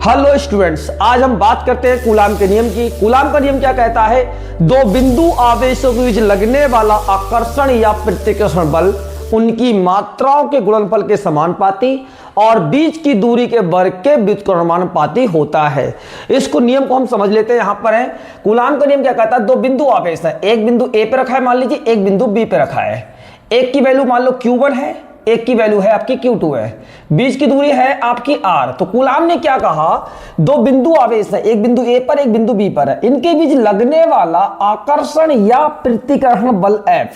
Hello students, आज हम बात करते हैं कूलाम के नियम की। कूलाम का नियम क्या कहता है? दो बिंदु आवेशों के बीच लगने वाला आकर्षण या प्रतिकर्षण बल उनकी मात्राओं के गुणनफल के समानुपाती और बीच की दूरी के वर्ग के व्युत्क्रमानुपाती होता है। इसको नियम को हम समझ लेते हैं। यहां पर है कूलाम का नियम क्या कहता है? दो बिंदु आवेश है, एक बिंदु ए पे रखा है, मान लीजिए एक बिंदु बी पे रखा है। एक की वैल्यू मान लो Q1 है, एक की वैल्यू है आपकी Q2 है, बीच की दूरी है आपकी R। तो कूलाम ने क्या कहा? दो बिंदु आवेश है, एक बिंदु A पर एक बिंदु B पर है, इनके बीच लगने वाला आकर्षण या प्रतिकर्षण बल F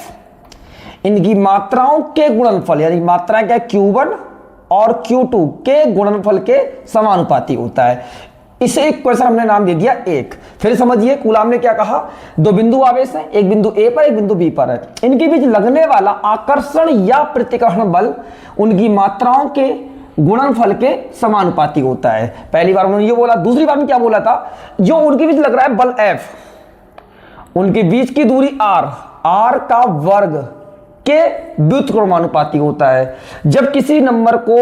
इनकी मात्राओं के गुणनफल, यानी मात्राएं क्या, Q1 और Q2 के गुणनफल के समानुपाती होता है। इसे एक क्वेश्चन हमने नाम दे दिया एक। फिर समझिए कूलाम ने क्या कहा? दो बिंदु आवेश है, एक बिंदु ए पर एक बिंदु बी पर है, इनके बीच लगने वाला आकर्षण या प्रतिकर्षण बल उनकी मात्राओं के गुणनफल के समानुपाती होता है। पहली बार उन्होंने ये बोला। दूसरी बार में क्या बोला था? जो उनके बीच लग रहा है बल F, उनके बीच की दूरी R का वर्ग के व्युत्क्रमानुपाती होता है। जब किसी नंबर को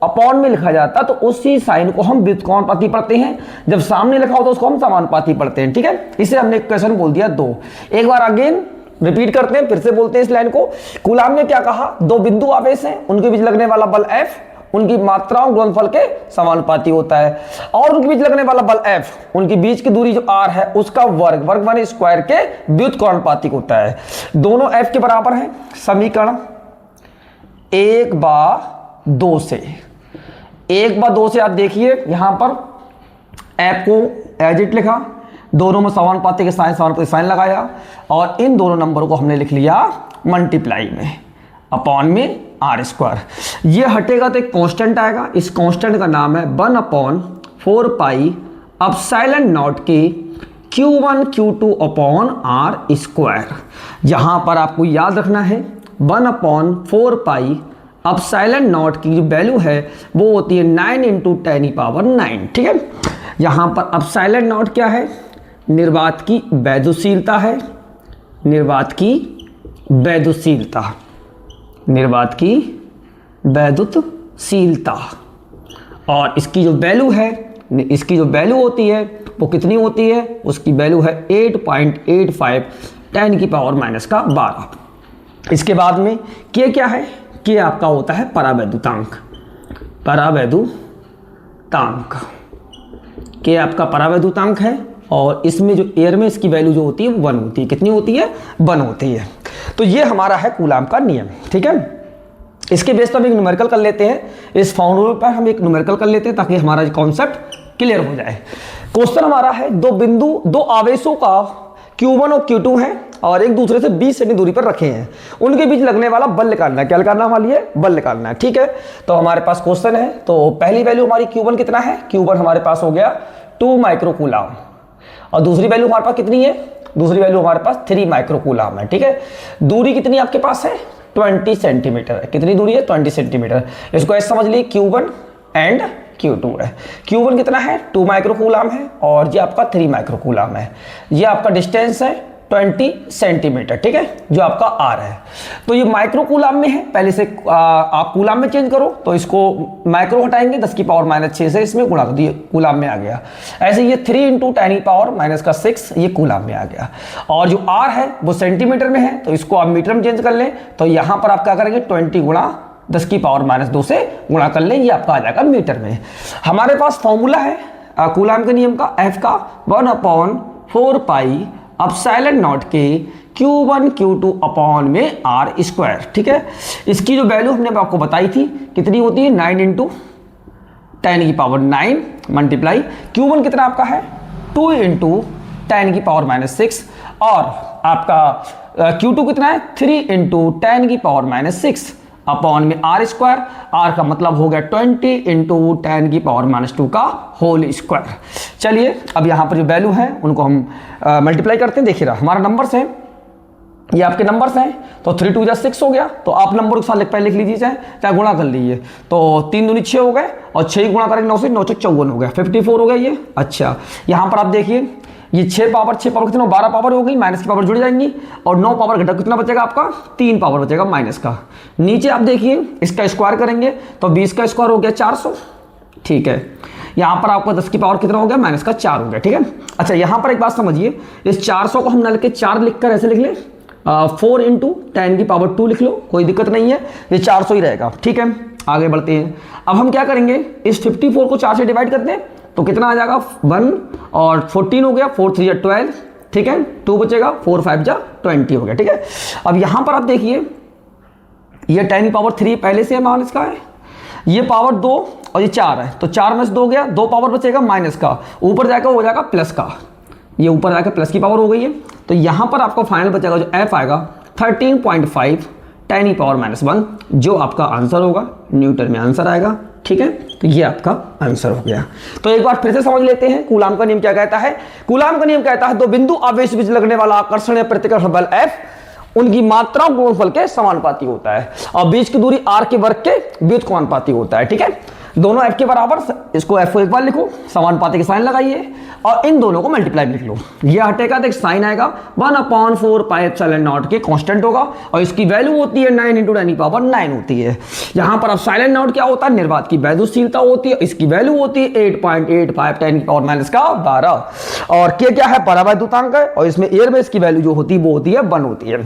अपॉन में लिखा जाता तो उसी साइन को हम व्युत्क्रमानुपाती पढ़ते हैं, जब सामने लिखा हो तो उसको हम समानुपाती पढ़ते हैं। ठीक है, इसे हमने क्वेश्चन बोल दिया दो। एक बार अगेन रिपीट करते हैं, फिर से बोलते हैं इस लाइन को। कूलाम ने क्या कहा? दो बिंदु आवेश हैं, उनके बीच लगने वाला बल F उनकी मात्राओं गुणनफल के समानुपाती होता है, और उनके बीच लगने वाला बल F उनकी बीच की दूरी जो R है उसका वर्ग माने स्क्वायर के व्युत्क्रमानुपाती होता है। दोनों F के बराबर हैं। समीकरण 1/2 से आप देखिए यहां पर F को एज इट लिखा, दोनों में समानुपाती के साइन लगाया, और इन दोनों नंबरों को हमने लिख लिया मल्टीप्लाई में, अपॉन में R²। ये हटेगा तो एक कांस्टेंट आएगा, इस कांस्टेंट का नाम है 1/4 पाई एप्सिलॉन नॉट के Q1 Q2 अपॉन R²। यहां पर आपको याद रखना है 1/4 पाई एप्सिलॉन नॉट की जो वैल्यू है वो होती है 9 × 10⁹। ठीक है, यहां पर एप्सिलॉन नॉट क्या है? निर्वात की वैद्युशीलता है, निर्वात की वैद्युतशीलता। और इसकी जो वैल्यू होती है वो कितनी होती है? उसकी वैल्यू है 8.85 10⁻⁻12। इसके बाद में K क्या है? K आपका होता है परावैद्युतांक। K आपका परावैद्युतांक है, और इसमें जो एयर में इसकी वैल्यू जो होती है वो 1 होती है। कितनी होती है? 1 होती है। तो ये हमारा है कूलाम का नियम। ठीक है, इसके बेस पर हम एक न्यूमेरिकल कर लेते हैं। इस फॉर्मूले पर हम एक न्यूमेरिकल कर लेते हैं ताकि हमारा कॉन्सेप्ट क्लियर हो जाए। क्वेश्चन हमारा है दो आवेशों का Q1 और Q2 है और एक दूसरे से 20 सेमी दूरी पर रखे हैं, उनके बीच लगने वाला बल निकालना है। क्या निकालना हमारे लिए? बल निकालना है। ठीक है, तो हमारे पास क्वेश्चन है। तो पहली वैल्यू हमारी Q1 कितना है? Q1 हमारे पास हो गया 2 माइक्रोकूलाम, और दूसरी वैल्यू हमारे पास कितनी है? दूसरी वैल्यू हमारे पास 3 माइक्रोकूलाम है। ठीक है, दूरी कितनी आपके पास है? 20 सेंटीमीटर है। कितनी दूरी है? 20 सेंटीमीटर। इसको ऐसे समझ लीजिए Q1 एंड Q2 है। Q1 कितना है? 2 माइक्रोकूलाम है, और ये आपका 3 माइक्रोकूलाम है। ये आपका डिस्टेंस है 20 सेंटीमीटर। ठीक है, जो आपका R है। तो ये माइक्रोकूलाम में है, पहले से आप कूलाम में चेंज करो तो इसको माइक्रो हटाएंगे 10⁻⁻6 से, इसमें गुणा कर दिए, कूलाम में आ गया। ऐसे ये 3 × 10⁻⁻6 ये कूलाम में आ गया। और जो R है वो सेंटीमीटर में है, तो इसको आप मीटर में चेंज कर लें, तो यहां पर आप क्या करेंगे? 20 × 10⁻⁻2 से गुणा कर लें, ये आपका आ जाएगा मीटर में। हमारे पास फॉर्मूला है कूलाम के नियम का, F का 1/4 पाई एप्सिलॉन नॉट के Q1 Q2 अपॉन में R²। ठीक है, इसकी जो वैल्यू हमने आपको बताई थी कितनी होती है? 9 × 10⁹ मल्टीप्लाई Q1 कितना आपका है? 2 × 10⁻⁻6, और आपका Q2 कितना है? 3 × 10⁻⁻6 अपॉन में R²। R का मतलब हो गया 20 × 10⁻⁻2 का होल स्क्वायर। चलिए अब यहाँ पर जो वैल्यू है उनको हम मल्टीप्लाई करते हैं। देखिए हमारा नंबर्स है, ये आपके नंबर्स हैं, तो 3 × 2 = 6 हो गया। तो आप नंबर के साथ पहले लिख लीजिए, चाहे गुणा कर लीजिए। तो 3 दूनी 6 हो गए, और 6 गुणा करेंगे 9 से, 9 × 54 हो गया, 54 हो गया ये। अच्छा, यहाँ पर आप देखिए ये 6 पावर कितना, 12 पावर हो गई, माइनस की पावर जुड़ जाएंगी, और 9 पावर घटक कितना बचेगा आपका? 3 पावर बचेगा माइनस का। नीचे आप देखिए इसका स्क्वायर करेंगे तो 20 का स्क्वायर हो गया 400। ठीक है, यहाँ पर आपका 10 की पावर कितना हो गया, माइनस का 4 हो गया, ठीक है। अच्छा यहाँ पर एक बात समझिए, इस 400 को हम न लिख के 4 लिखकर ऐसे लिख ले, 4 इंटू 10 की पावर 2 लिख लो, कोई दिक्कत नहीं है, ये 400 ही रहेगा, ठीक है। आगे बढ़ते हैं। अब हम क्या करेंगे, इस 54 को 4 से डिवाइड करते हैं तो कितना आ जाएगा, 1 और 14 हो गया, 4 3 12, ठीक है, 2 बचेगा, 4 5 20 हो गया, ठीक है। अब यहाँ पर आप देखिए, ये 10 की पावर 3 पहले से माइनस का है, ये पावर 2 और ये 4 है, तो 4 में से 2 गया, 2 पावर बचेगा माइनस का, ऊपर जाकर हो जाएगा प्लस का, ये ऊपर जाकर प्लस की पावर हो गई है। तो यहाँ पर आपका फाइनल बचेगा जो एफ आएगा 13.5 10 की पावर -1, जो आपका आंसर होगा, न्यूटन में आंसर आएगा, ठीक है। तो ये आपका आंसर हो गया। तो एक बार फिर से समझ लेते हैं, कूलाम का नियम क्या कहता है। कूलाम का नियम कहता है दो बिंदु आवेश बीच लगने वाला आकर्षण या प्रतिकर्षण बल F उनकी मात्रा गुणनफल के समानुपाती होता है और बीच की दूरी r के वर्ग के व्युत्क्रमानुपाती होता है, ठीक है। दोनों f के बराबर, इसको f को एक बार लिखो, समानुपाती के साइन लगाइए और इन दोनों को मल्टीप्लाई लिख लो, ये हटेगा तो एक साइन आएगा 1/4 पाई एप्सिलॉन नॉट के कांस्टेंट होगा और इसकी वैल्यू होती है 9 × 10 की पावर 9 होती है। यहाँ पर एप्सिलॉन नॉट क्या होता है, निर्वात की वैद्युतशीलता होती है, इसकी वैल्यू होती है 8.85 10 की पावर -12 और के क्या है, परावैद्युतांक है और इसमें एयर में इसकी वैल्यू जो होती है वो होती है 1 होती है।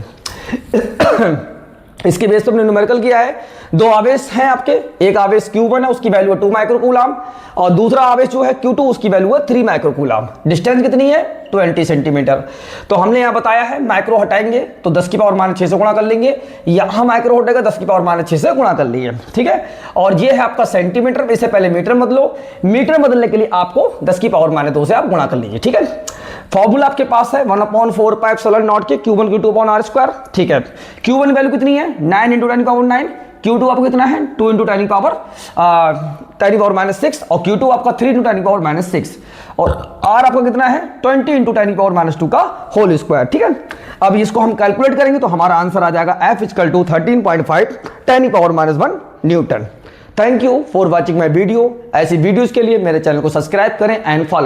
इसके बेस पर हमने न्यूमेरिकल किया है, दो आवेश हैं आपके, एक आवेश Q1 है, उसकी वैल्यू है 2 माइक्रोकूलम और दूसरा आवेश जो है Q2, उसकी वैल्यू है 3 माइक्रोकूलम। डिस्टेंस कितनी है, 20 सेंटीमीटर। तो हमने यहाँ बताया है माइक्रो हटाएंगे तो 10 की पावर -6 से गुणा कर लेंगे, यहाँ माइक्रो हटेगा 10 की पावर -6 से गुणा कर लिए, ठीक है। और ये है आपका सेंटीमीटर, इससे पहले मीटर बदलो, मीटर बदलने के लिए आपको 10 की पावर -2 से आप गुणा कर लीजिए, ठीक है। फॉर्मूला आपके पास है 1/4 पाई एप्सिलॉन नॉट के Q1 Q2/r², ठीक है। Q1 वैल्यू कितनी है, 9 × 10 की पावर 9, Q2 आपको कितना है 2 × 10 की पावर 6 और Q2 आपका 3 × 10 की पावर -6 और R आपका कितना है 20 × 10 की पावर -2 का होल स्क्वायर, ठीक है। अब इसको हम कैलकुलेट करेंगे तो हमारा आंसर आ जाएगा F = 13.5 10 की power -1 Newton. Thank you for watching my video. ऐसी वीडियोस के लिए मेरे चैनल को सब्सक्राइब करें एंड फॉलो